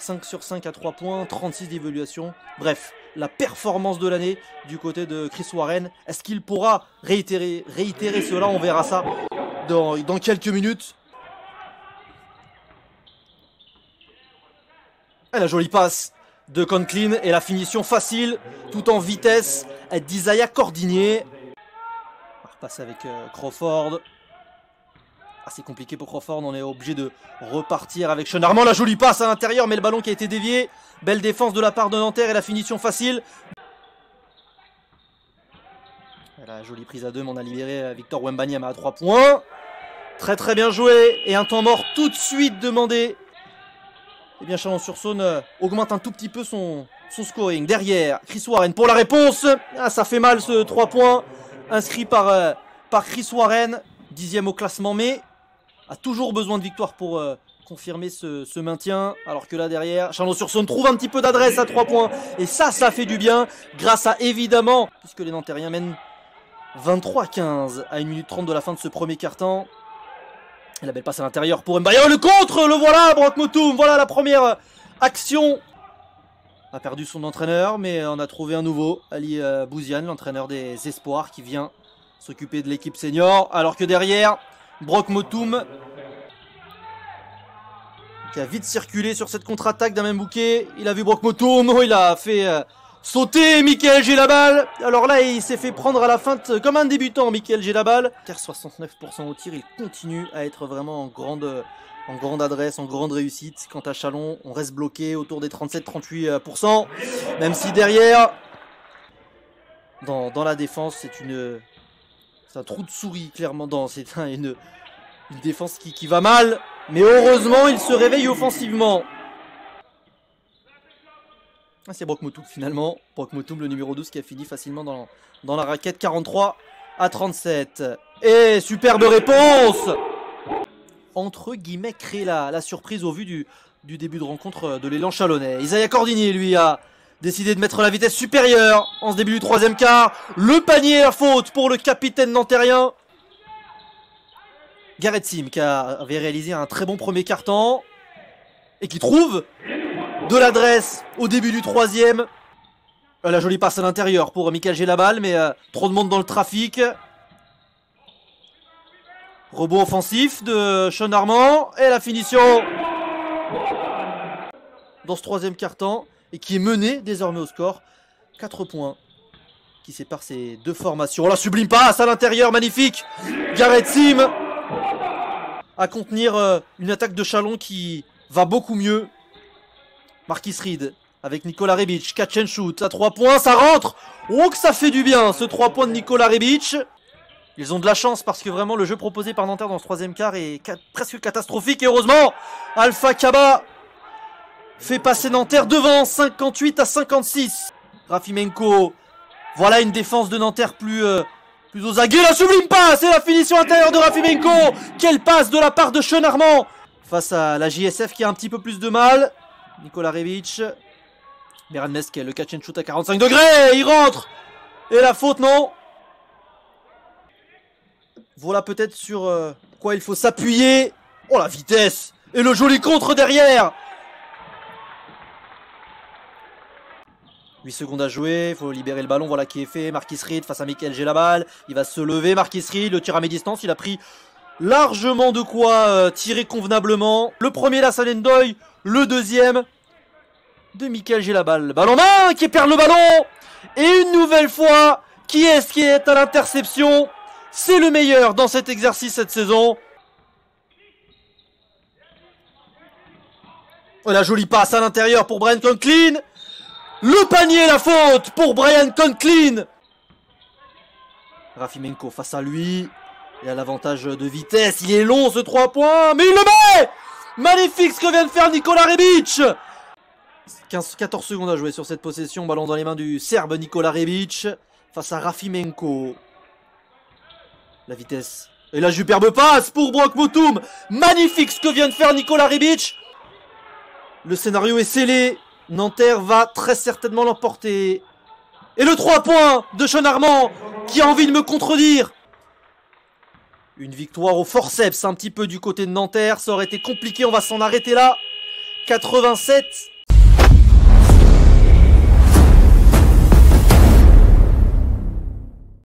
5 sur 5 à 3 points, 36 d'évaluation. Bref, la performance de l'année du côté de Chris Warren. Est-ce qu'il pourra réitérer cela? On verra ça dans quelques minutes. Et la jolie passe de Conklin et la finition facile, tout en vitesse, d'Isaiah Cordinier. On va repasser avec Crawford. C'est compliqué pour Crawford, on est obligé de repartir avec Sean Armand. La jolie passe à l'intérieur, mais le ballon qui a été dévié. Belle défense de la part de Nanterre et la finition facile. Et la jolie prise à deux, mais on a libéré Victor Wembanyama à 3 points. Très très bien joué. Et un temps mort tout de suite demandé. Et bien Chalon-sur-Saône augmente un tout petit peu son scoring. Derrière, Chris Warren pour la réponse. Ça fait mal ce 3 points. Inscrit par Chris Warren. 10e au classement, mais a toujours besoin de victoire pour confirmer ce maintien. Alors que là derrière, Chalon-sur-Saône trouve un petit peu d'adresse à 3 points. Et ça fait du bien. Grâce à évidemment, puisque les Nantériens mènent 23-15 à 1 minute 30 de la fin de ce premier quart-temps. Et la belle passe à l'intérieur pour Mbaye. Le contre, le voilà, Brock Motum. Voilà la première action. A perdu son entraîneur, mais on a trouvé un nouveau. Ali Bouziane, l'entraîneur des Espoirs, qui vient s'occuper de l'équipe senior. Alors que derrière, Brock Motum, qui a vite circulé sur cette contre-attaque d'un même bouquet. Il a vu Brock Motum, il a fait sauter Mickaël Gelabal. Alors là, il s'est fait prendre à la feinte comme un débutant, Mickaël Gelabal. 69% au tir, il continue à être vraiment en grande adresse, en grande réussite. Quant à Chalon, on reste bloqué autour des 37-38%. Même si derrière, dans la défense, c'est un trou de souris, clairement. C'est une défense qui va mal. Mais heureusement, il se réveille offensivement. C'est Brock Motum finalement. Brock Motum, le numéro 12, qui a fini facilement dans la raquette. 43-37. Et superbe réponse! Entre guillemets, créer la surprise au vu du début de rencontre de l'élan chalonnais. Isaiah Cordinier, lui, a décidé de mettre la vitesse supérieure en ce début du troisième quart. Le panier à faute pour le capitaine nantérien. Garrett Sim, qui avait réalisé un très bon premier quart-temps et qui trouve de l'adresse au début du troisième. La jolie passe à l'intérieur pour Mickaël Gelabal, mais trop de monde dans le trafic. Rebond offensif de Sean Armand et la finition dans ce troisième quart-temps et qui est mené désormais au score. 4 points qui séparent ces deux formations. La sublime passe à l'intérieur, magnifique. Garrett Sim à contenir une attaque de Chalon qui va beaucoup mieux. Marquis Reed avec Nikola Rebic, catch and shoot à 3 points, ça rentre. Oh que ça fait du bien ce 3 points de Nikola Rebic. Ils ont de la chance parce que vraiment le jeu proposé par Nanterre dans ce troisième quart est presque catastrophique. Et heureusement, Alpha Kaba fait passer Nanterre devant 58-56. Rafimenko, voilà une défense de Nanterre plus aux aguets. La sublime passe et la finition intérieure de Rafimenko. Quelle passe de la part de Sean Armand face à la JSF qui a un petit peu plus de mal. Nikola Rebic, Meran Meskel, le catch and shoot à 45 degrés. Il rentre. Et la faute, non. Voilà peut-être sur quoi il faut s'appuyer. Oh la vitesse. Et le joli contre derrière. 8 secondes à jouer, il faut libérer le ballon, voilà qui est fait. Marquis Reed face à Mickaël Gelabal. Il va se lever, Marquis Reed, le tir à mi-distance. Il a pris largement de quoi tirer convenablement. Le premier là, Salendoy. Le deuxième de Mickaël Gelabal. Ballon main qui perd le ballon. Et une nouvelle fois, qui est à l'interception? C'est le meilleur dans cet exercice cette saison. Oh, la jolie passe à l'intérieur pour Brian Conklin. Le panier, la faute pour Brian Conklin. Rafimenko face à lui. Il a l'avantage de vitesse. Il est long ce 3 points. Mais il le met. Magnifique ce que vient de faire Nikola Rebic. 14 secondes à jouer sur cette possession. Ballon dans les mains du Serbe Nikola Rebic. Face à Rafimenko. La vitesse. Et la superbe passe pour Brock Motum. Magnifique ce que vient de faire Nikola Rebic. Le scénario est scellé. Nanterre va très certainement l'emporter. Et le 3 points de Sean Armand qui a envie de me contredire. Une victoire au forceps un petit peu du côté de Nanterre. Ça aurait été compliqué, on va s'en arrêter là. 87.